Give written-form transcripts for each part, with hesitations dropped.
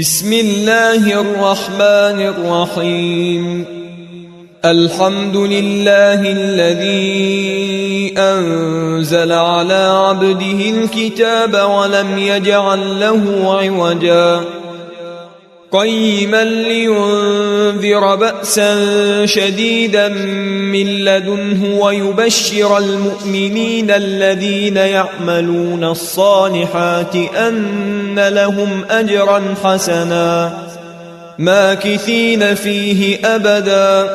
بسم الله الرحمن الرحيم. الحمد لله الذي أنزل على عبده الكتاب ولم يجعل له عوجا قيما لينذر بأسا شديدا من لدنه ويبشر المؤمنين الذين يعملون الصالحات أن لهم أجرا حسنا ماكثين فيه أبدا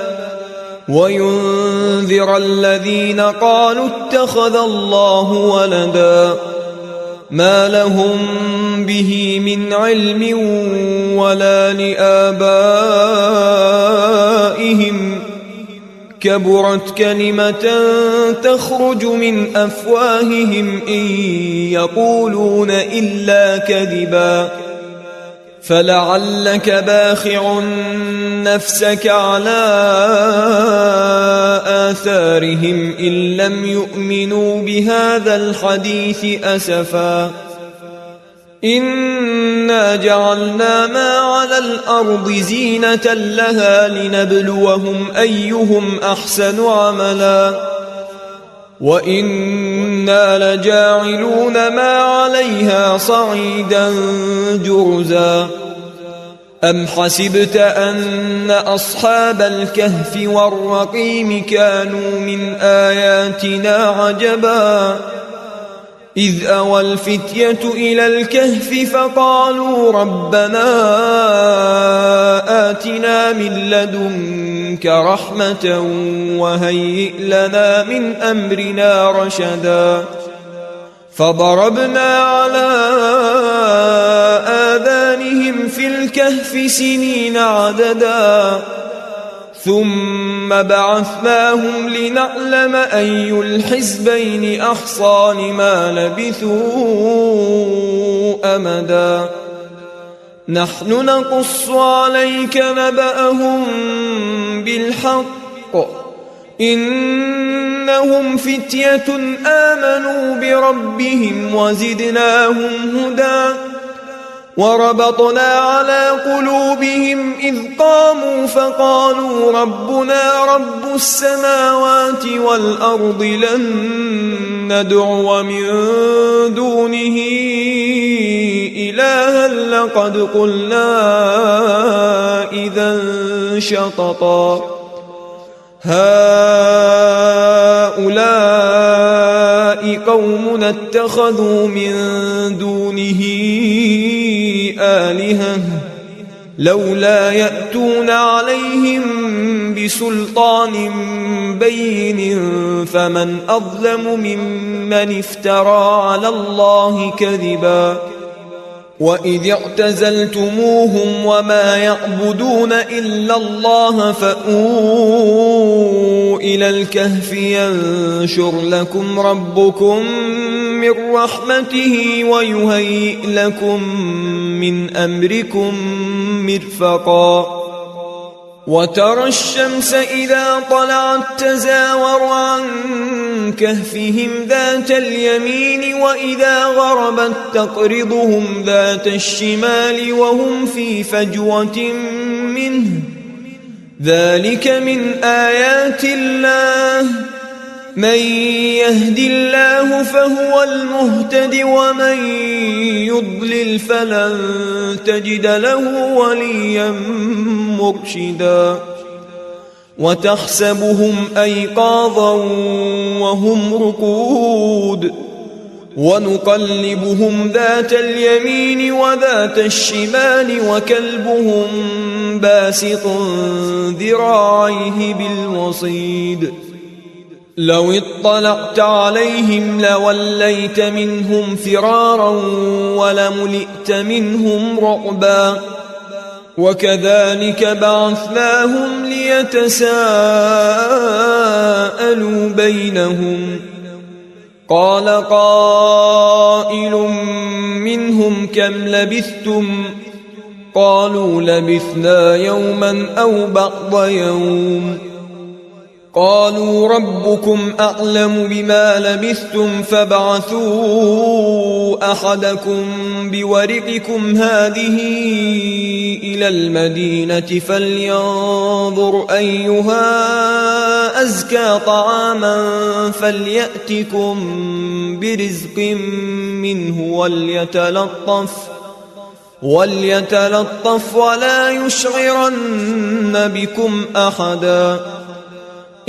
وينذر الذين قالوا اتخذ الله ولدا ما لهم به من علم ولا لآبائهم كبرت كلمة تخرج من أفواههم إن يقولون إلا كذبا فلعلك باخع نفسك على آثارهم إن لم يؤمنوا بهذا الحديث أسفا إنا جعلنا ما على الأرض زينة لها لنبلوهم أيهم أحسن عملا وإنا لجاعلون ما عليها صعيدا جرزا أم حسبت أن أصحاب الكهف والرقيم كانوا من آياتنا عجبا إذ أوى الفتية إلى الكهف فقالوا ربنا آتنا من لدنك رحمة وهيئ لنا من أمرنا رشدا فضربنا على آذانهم في الكهف سنين عددا ثم بعثناهم لنعلم أي الحزبين أحصى لما لبثوا أمدا نحن نقص عليك نبأهم بالحق إنهم فتية آمنوا بربهم وزدناهم هدى وربطنا على قلوبهم إذ قاموا فقالوا ربنا رب السماوات والأرض لن ندعو من دونه إلها لقد قلنا إذا شططا هؤلاء قومنا اتخذوا من دونه آلهة لولا يأتون عليهم بسلطان بين فمن أظلم ممن افترى على الله كذبا وإذ اعتزلتموهم وما يعبدون إلا الله فأووا إلى الكهف ينشر لكم ربكم من رحمته ويهيئ لكم من أمركم مرفقا وترى الشمس إذا طلعت تزاور عن كهفهم ذات اليمين وإذا غربت تقرضهم ذات الشمال وهم في فجوة منه ذلك من آيات الله من يهد الله فهو المهتد ومن يضلل فلن تجد له وليا مرشدا وتحسبهم أيقاظا وهم رقود ونقلبهم ذات اليمين وذات الشمال وكلبهم باسط ذراعيه بالوصيد لو اطلعت عليهم لوليت منهم فرارا ولملئت منهم رعبا وكذلك بعثناهم ليتساءلوا بينهم قال قائل منهم كم لبثتم قالوا لبثنا يوما أو بعض يوم قالوا ربكم أعلم بما لبثتم فابعثوا أحدكم بورقكم هذه إلى المدينة فلينظر أيها أزكى طعاما فليأتكم برزق منه وليتلطف ولا يشعرن بكم أحدا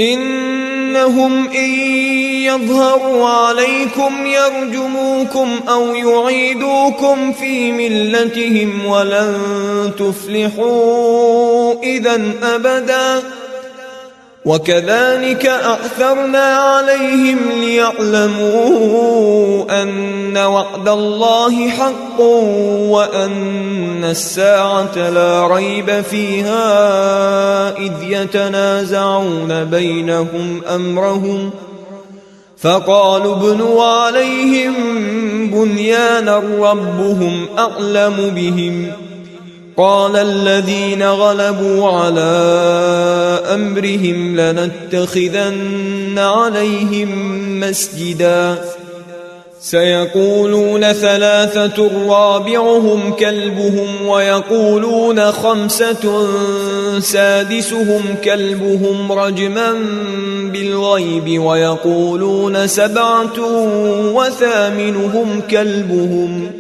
إنهم إن يظهروا عليكم يرجموكم أو يعيدوكم في ملتهم ولن تفلحوا إذا أبدا وكذلك أعثرنا عليهم ليعلموا أن وعد الله حق وأن الساعة لا ريب فيها إذ يتنازعون بينهم أمرهم فقالوا ابنوا عليهم بنيانا ربهم أعلم بهم قال الذين غلبوا على أمرهم لنتخذن عليهم مسجدا سيقولون ثلاثة رابعهم كلبهم ويقولون خمسة سادسهم كلبهم رجما بالغيب ويقولون سبعة وثامنهم كلبهم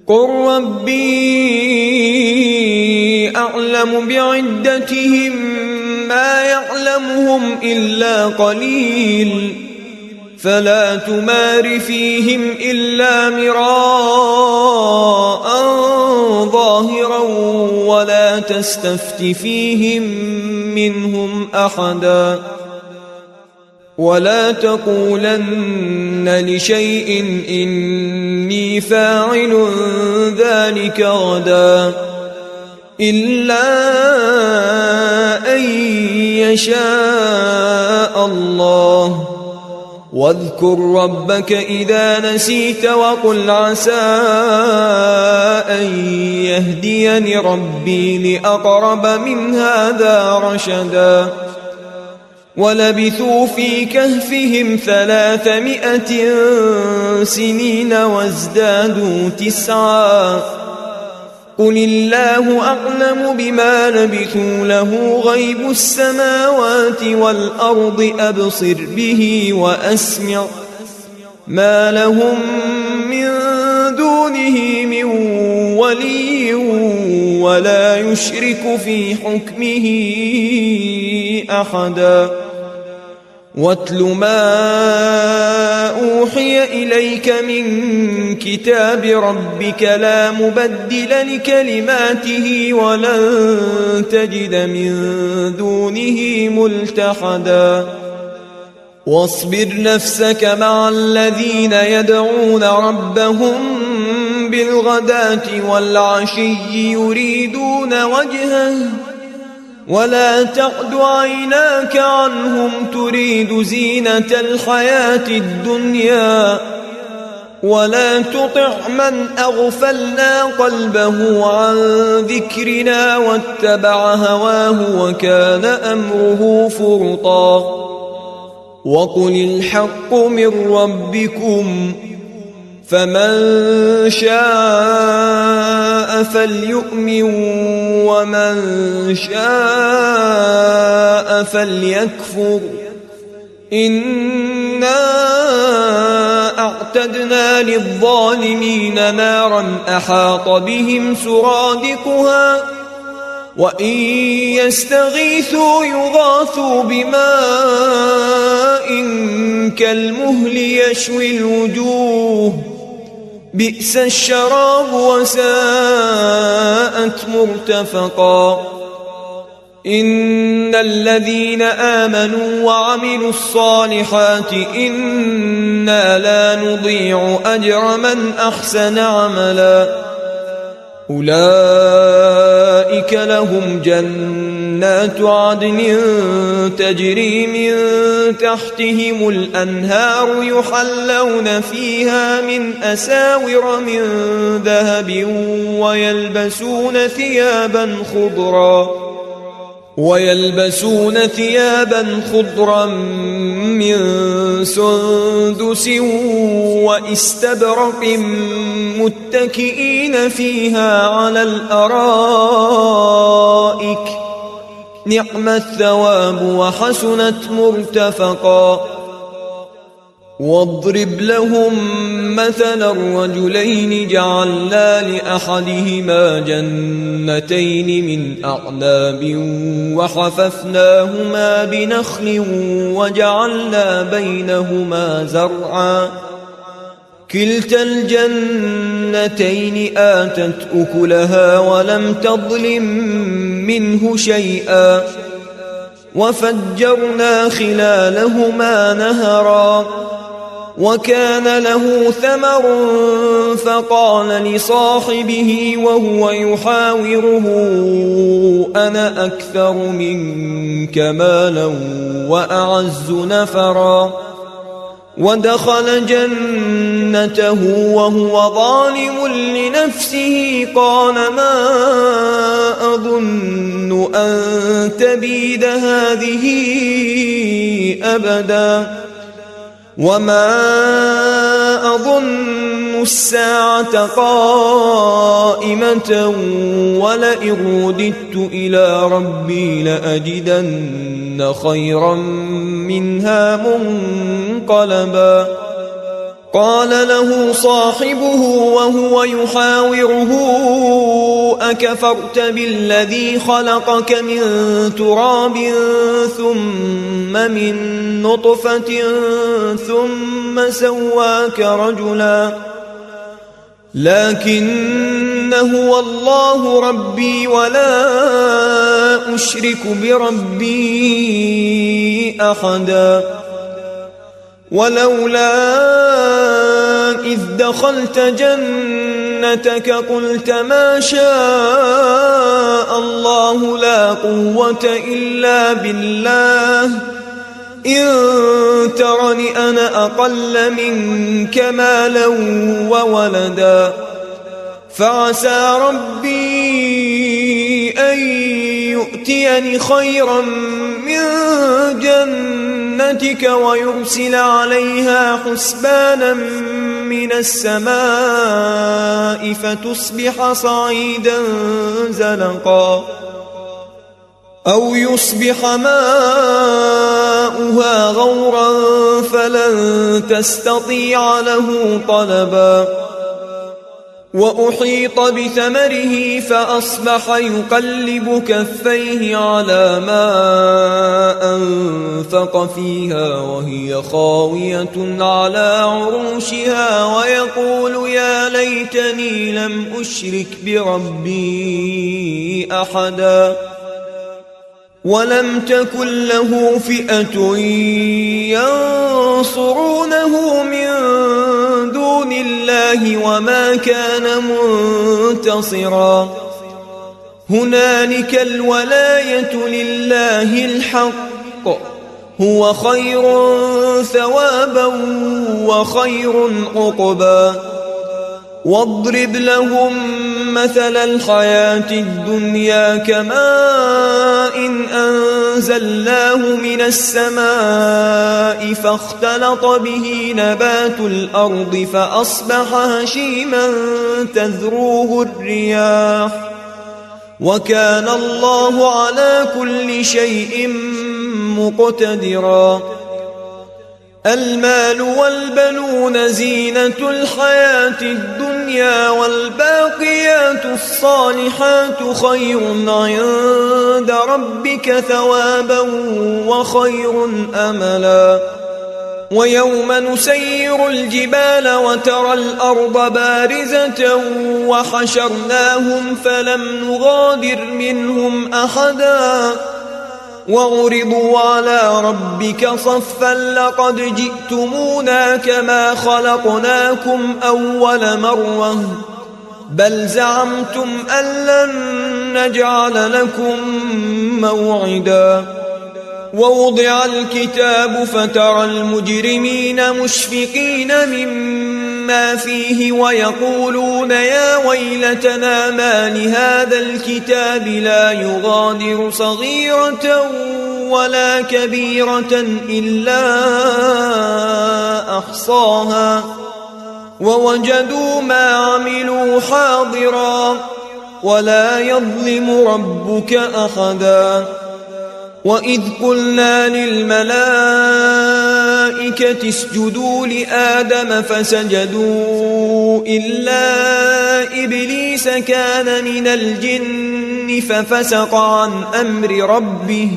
قل ربي أعلم بعدتهم ما يعلمهم إلا قليل فلا تمار فيهم إلا مراء ظاهرا ولا تستفت فيهم منهم أحدا ولا تقولن لشيء إني فاعل ذلك غدا إلا أن يشاء الله واذكر ربك إذا نسيت وقل عسى أن يهديني ربي لأقرب من هذا رشدا ولبثوا في كهفهم 300 سنين وازدادوا 9 قل الله أعلم بما لبثوا له غيب السماوات والأرض أبصر به وأسمع ما لهم من دونه من ولي ولا يشرك في حكمه أحدا واتل ما أوحي إليك من كتاب ربك لا مبدل لكلماته ولن تجد من دونه ملتحدا واصبر نفسك مع الذين يدعون ربهم بالغداة والعشي يريدون وجهه ولا تعد عيناك عنهم تريد زينة الحياة الدنيا ولا تطع من أغفلنا قلبه عن ذكرنا واتبع هواه وكان أمره فرطا وقل الحق من ربكم فمن شاء فليؤمن ومن شاء فليكفر إنا أعتدنا للظالمين نارا أحاط بهم سرادقها وإن يستغيثوا يغاثوا بماء كالمهل يشوي الوجوه بئس الشراب وساءت مرتفقا إن الذين آمنوا وعملوا الصالحات إنا لا نضيع أجر من أحسن عملا أولئك لهم جنات عدن تجري من تحتهم الأنهار يحلون فيها من أساور من ذهب ويلبسون ثيابا خضرا ويلبسون ثيابا خضرا من سندس واستبرق متكئين فيها على الأرائك نعم الثواب وحسنت مرتفقا. واضرب لهم مثلا الرجلين جعلنا لأحدهما جنتين من أعناب وحففناهما بنخل وجعلنا بينهما زرعا كلتا الجنتين آتت أكلها ولم تظلم منه شيئا وفجرنا خلالهما نهرا وكان له ثمر فقال لصاحبه وهو يحاوره أنا أكثر منك مالا وأعز نفرا ودخل جنته وهو ظالم لنفسه قال ما أظن أن تبيد هذه أبدا وما أظن الساعة قائمة ولئن رددت إلى ربي لأجدن خيرا منها منقلبا. قال له صاحبه وهو يحاوره أكفرت بالذي خلقك من تراب ثم من نطفة ثم سواك رجلا لكن هو الله ربي ولا أشرك بربي أحدا. ولولا إذ دخلت جنتك قلت ما شاء الله لا قوة إلا بالله إن ترني أنا أقل منك مالا وولدا فعسى ربي أن يؤتيني خيرا من جنتك ويرسل عليها حسبانا من السماء فتصبح صعيدا زلقا أو يصبح ماؤها غورا فلن تستطيع له طلبا. وأحيط بثمره فأصبح يقلب كفيه على ما أنفق فيها وهي خاوية على عروشها ويقول يا ليتني لم أشرك بربي أحدا ولم تكن له فئة ينصرونه من دون الله وما كان منتصرا. هنالك الولاية لله الحق هو خير ثوابا وخير عقبا. واضرب لهم مثل الحياة الدنيا كماء أنزلناه من السماء فاختلط به نبات الأرض فأصبح هشيما تذروه الرياح وكان الله على كل شيء مقتدرا. المال والبنون زينة الحياة الدنيا والباقيات الصالحات خير عند ربك ثوابا وخير أملا. ويوم نسير الجبال وترى الأرض بارزة وحشرناهم فلم نغادر منهم أحدا وعرضوا على ربك صفا لقد جئتمونا كما خلقناكم أول مرة بل زعمتم أن لن نجعل لكم موعدا. ووضع الكتاب فترى المجرمين مشفقين مما ما فيه ويقولون يا ويلتنا ما لهذا الكتاب لا يغادر صغيرة ولا كبيرة إلا أحصاها ووجدوا ما عملوا حاضرا ولا يظلم ربك أحدا وإذ قلنا للملائكة اسجدوا لآدم فسجدوا إلا إبليس كان من الجن ففسق عن أمر ربه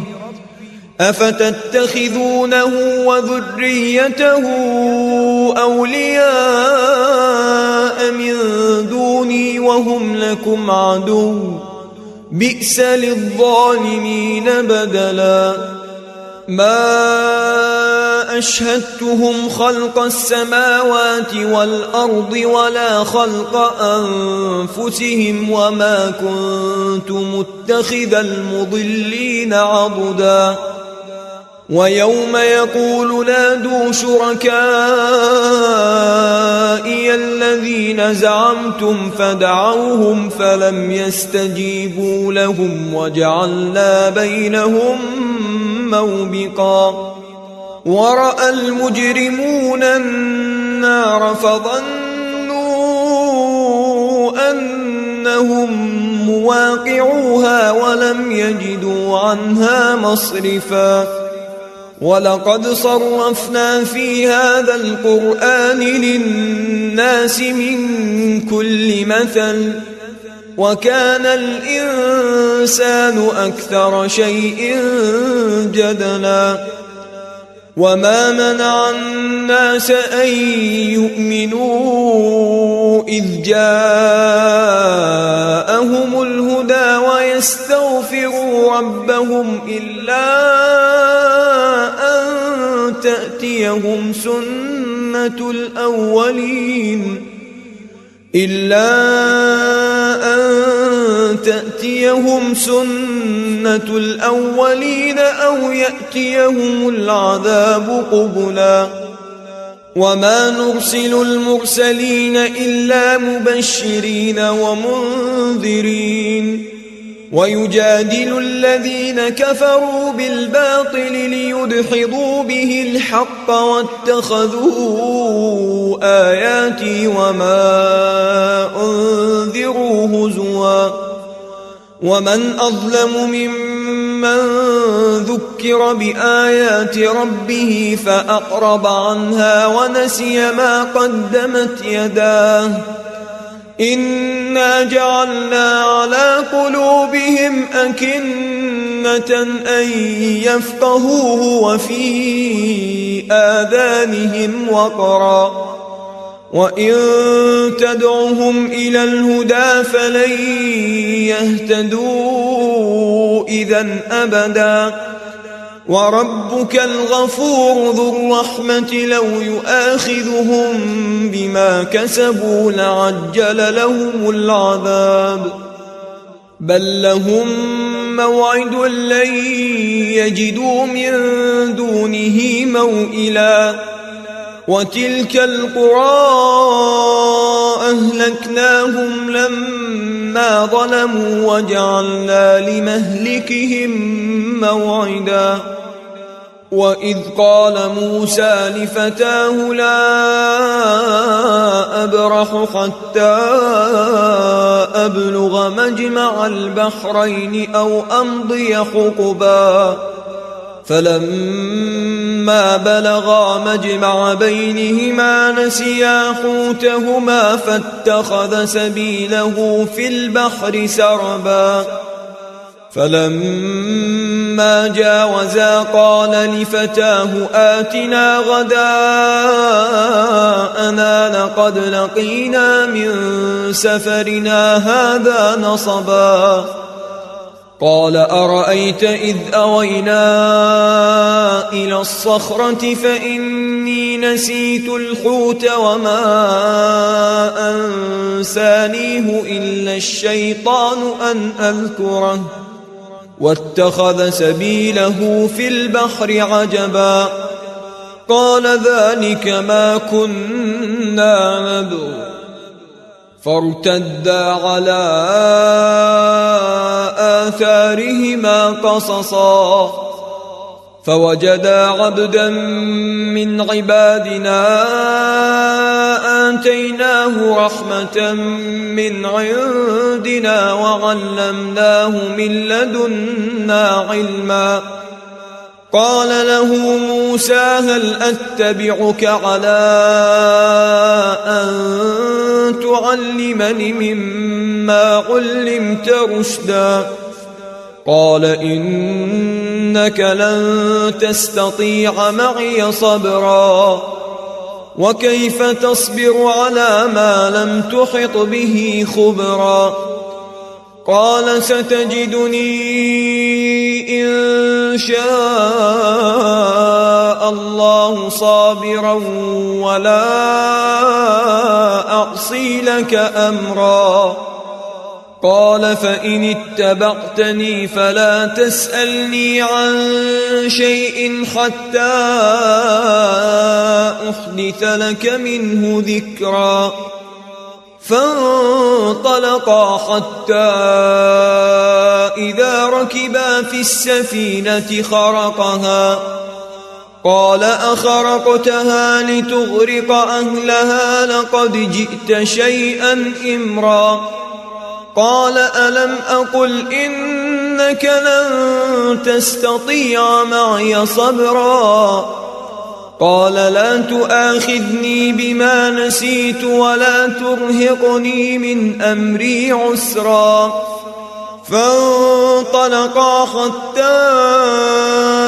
أفتتخذونه وذريته أولياء من دوني وهم لكم عدو بئس للظالمين بدلا ما أشهدتهم خلق السماوات والأرض ولا خلق أنفسهم وما كنت متخذ المضلين عضدا ويوم يقول نادوا شركائي الذين زعمتم فدعوهم فلم يستجيبوا لهم وجعلنا بينهم موبقا ورأى المجرمون النار فظنوا أنهم مواقعوها ولم يجدوا عنها مصرفا ولقد صرفنا في هذا القرآن للناس من كل مثل وكان الإنسان أكثر شيء جدلا وما منع الناس أن يؤمنوا إذ جاءهم الهدى ويستغفروا ربهم إلا أن تأتيهم سنة الأولين أو يأتيهم العذاب قبلا وما نرسل المرسلين إلا مبشرين ومنذرين ويجادل الذين كفروا بالباطل ليدحضوا به الحق واتخذوا آياتي وما أنذروا هزوا ومن أظلم ممن ذكر بآيات ربه فأعرض عنها ونسي ما قدمت يداه إنا جعلنا على قلوبهم أكنة أن يفقهوه وفي آذانهم وقرا وإن تدعهم إلى الهدى فلن يهتدوا إذن أبدا وربك الغفور ذو الرحمة لو يؤاخذهم بما كسبوا لعجل لهم العذاب بل لهم موعد لن يجدوا من دونه موئلا وتلك القرى أهلكناهم لما ظلموا وجعلنا لمهلكهم موعدا وإذ قال موسى لفتاه لا أبرح حتى أبلغ مجمع البحرين أو أمضي حقبا فلما بلغا مجمع بينهما نسيا حوتهما فاتخذ سبيله في البحر سربا فلما جاوزا قال لفتاه آتنا غداءنا لقد لقينا من سفرنا هذا نصبا قال أرأيت إذ أوينا إلى الصخرة فإني نسيت الحوت وما أنسانيه إلا الشيطان أن أذكره واتخذ سبيله في البحر عجبا قال ذلك ما كنا نبغ فارتدا على آثارهما قصصا فوجدا عبدا من عبادنا آتيناه رحمة من عندنا وعلمناه من لدنا علما قال له موسى هل أتبعك على أن تعلمني مما علمت رشدا قال إنك لن تستطيع معي صبرا وكيف تصبر على ما لم تحط به خبرا قال ستجدني إن شاء الله صابرا ولا أعصي لك أمرا قال فإن اتبعتني فلا تسألني عن شيء حتى أحدث لك منه ذكرا فانطلقا حتى إذا ركبا في السفينة خرقها قال أخرقتها لتغرق أهلها لقد جئت شيئا إمرا قال ألم أقل إنك لن تستطيع معي صبرا قال لا تؤاخذني بما نسيت ولا ترهقني من أمري عسرا فانطلقا حتى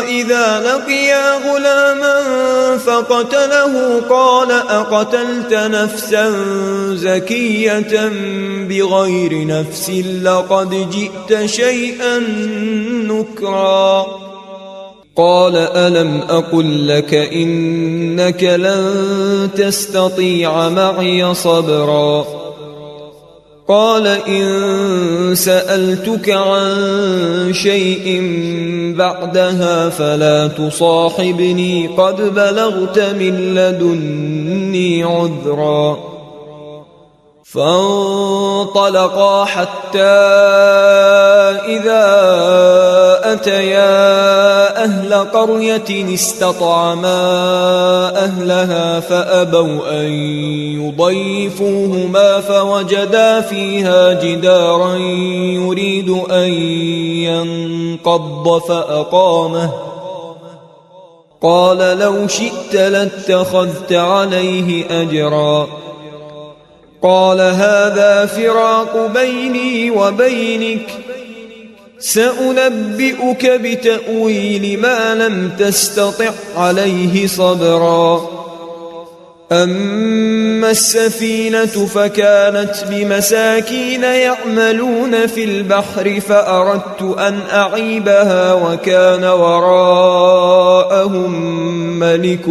إذا لقيا غلاما فقتله قال أقتلت نفسا زكية بغير نفس لقد جئت شيئا نكرا قال ألم أقل لك إنك لن تستطيع معي صبرا قال إن سألتك عن شيء بعدها فلا تصاحبني قد بلغت من لدني عذرا فانطلقا حتى إذا أتيا أهل قرية استطعما أهلها فأبوا أن يضيفوهما فوجدا فيها جدارا يريد أن ينقض فأقامه قال لو شئت لاتخذت عليه أجرا قال هذا فراق بيني وبينك سأنبئك بتأويل ما لم تستطع عليه صبرا أما السفينة فكانت بمساكين يعملون في البحر فأردت أن أعيبها وكان وراءهم ملك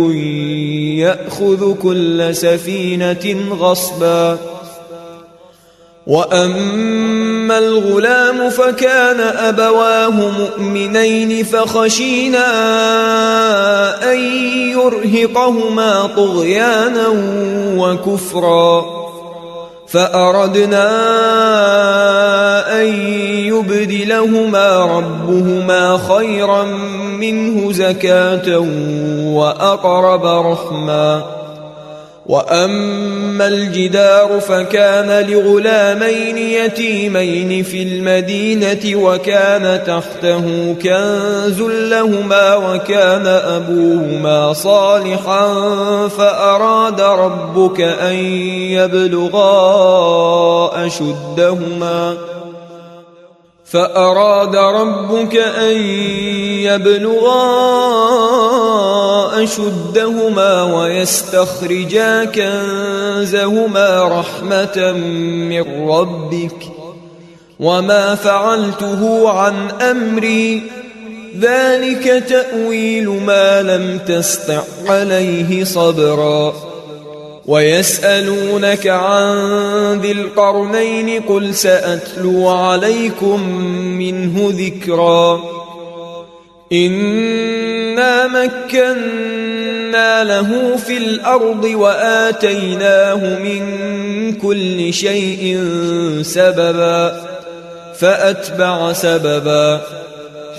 يأخذ كل سفينة غصبا وأما الغلام فكان أبواه مؤمنين فخشينا أن يرهقهما طغيانا وكفرا فأردنا أن يبدلهما ربهما خيرا منه زكاة وأقرب رحما وأما الجدار فكان لغلامين يتيمين في المدينة وكان تحته كنز لهما وكان أبوهما صالحا فأراد ربك أن يبلغا أشدهما ويستخرجا كنزهما رحمة من ربك وما فعلته عن أمري ذلك تأويل ما لم تسطع عليه صبرا ويسألونك عن ذي القرنين قل سأتلو عليكم منه ذكرا إنا مكنا له في الأرض وآتيناه من كل شيء سببا فأتبع سببا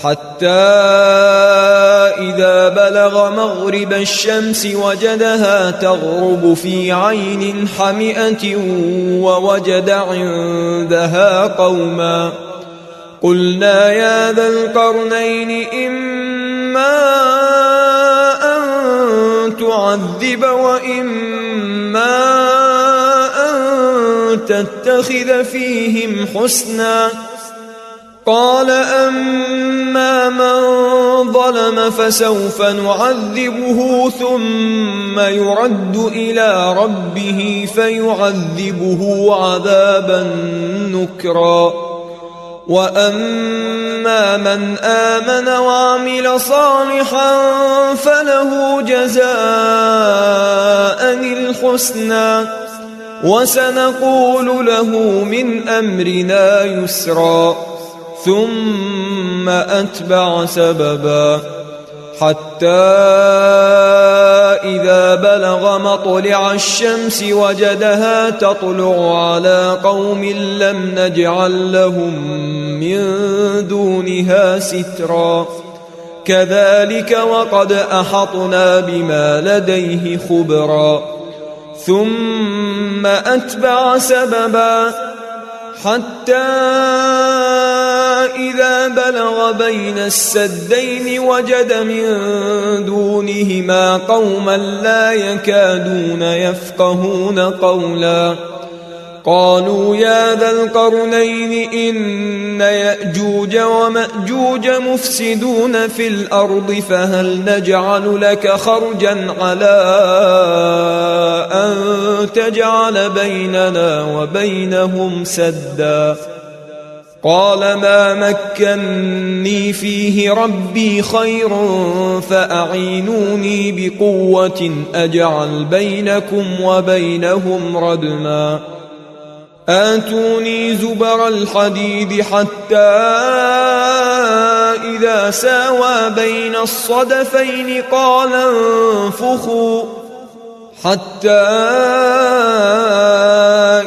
حتى إذا بلغ مغرب الشمس وجدها تغرب في عين حمئة ووجد عندها قوما قلنا يا ذا القرنين إما أن تعذب وإما أن تتخذ فيهم حسنا قال أما من ظلم فسوف نعذبه ثم يرد إلى ربه فيعذبه عذابا نكرا وأما من آمن وعمل صالحا فله جزاء الحسنى وسنقول له من أمرنا يسرا ثم أتبع سببا حتى إذا بلغ مطلع الشمس وجدها تطلع على قوم لم نجعل لهم من دونها سترا كذلك وقد أحطنا بما لديه خبرا ثم أتبع سببا حتى إذا بلغ بين السدين وجد من دونهما قوما لا يكادون يفقهون قولا قالوا يا ذا القرنين إن يأجوج ومأجوج مفسدون في الأرض فهل نجعل لك خرجا على أن تجعل بيننا وبينهم سدا قال ما مكني فيه ربي خير فأعينوني بقوة أجعل بينكم وبينهم ردما آتوني زبر الحديد حتى إذا ساوى بين الصدفين قال انفخوا حتى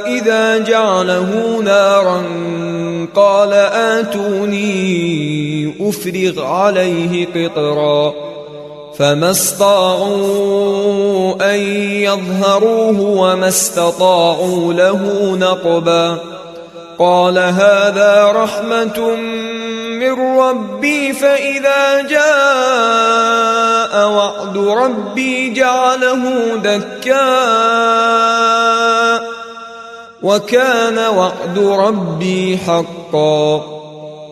إذا جعله نارا قال آتوني أفرغ عليه قطرا فما استطاعوا أن يظهروه وما استطاعوا له نقبا قال هذا رحمة من ربي فإذا جاء وعد ربي جعله دكا وكان وعد ربي حقا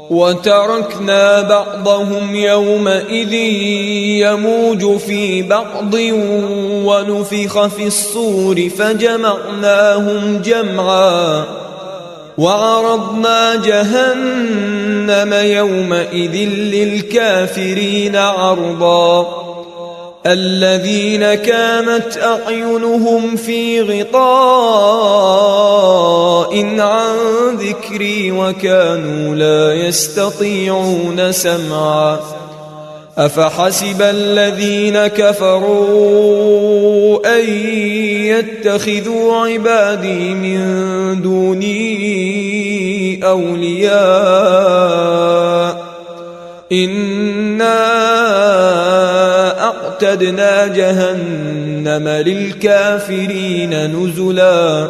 وتركنا بعضهم يومئذ يموج في بعض ونفخ في الصور فجمعناهم جمعا وعرضنا جهنم يومئذ للكافرين عرضا الذين كانت أعينهم في غطاء عن ذكري وكانوا لا يستطيعون سمعا أفحسب الذين كفروا أن يتخذوا عبادي من دوني أولياء إنا أعتدنا جهنم للكافرين نزلا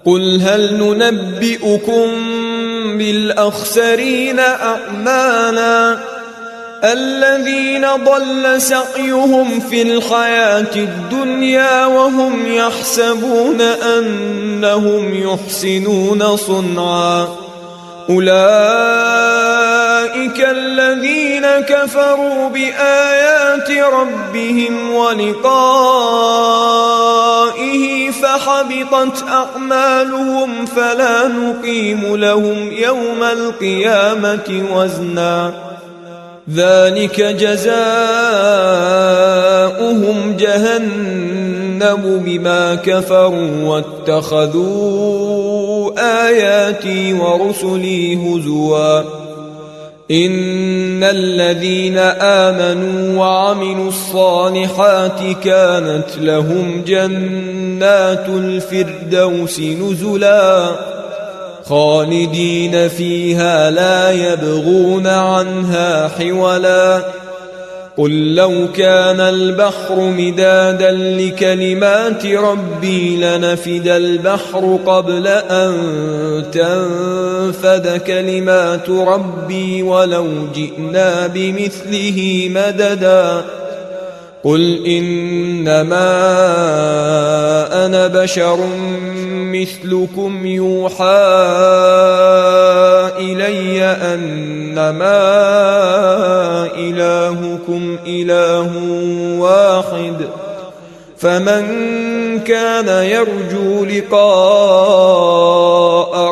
قل هل ننبئكم بالأخسرين أعمالا الذين ضل سعيهم في الحياة الدنيا وهم يحسبون أنهم يحسنون صنعا أولئك الذين كفروا بآيات ربهم ولقائه فحبطت أعمالهم فلا نقيم لهم يوم القيامة وزنا ذلك جزاؤهم جهنم بما كفروا واتخذوا آياتي ورسلي هزوا إن الذين آمنوا وعملوا الصالحات كانت لهم جنات الفردوس نزلا خالدين فيها لا يبغون عنها حولا قل لو كان البحر مدادا لكلمات ربي لنفد البحر قبل أن تنفد كلمات ربي ولو جئنا بمثله مددا قل إنما أنا بشر مثلكم يوحى إلي أنما إلهكم إله واحد فمن كان يرجو لقاء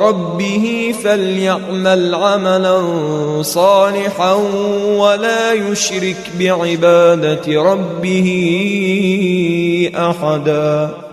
ربه فليعمل عملا صالحا ولا يشرك بعبادة ربه أحدا.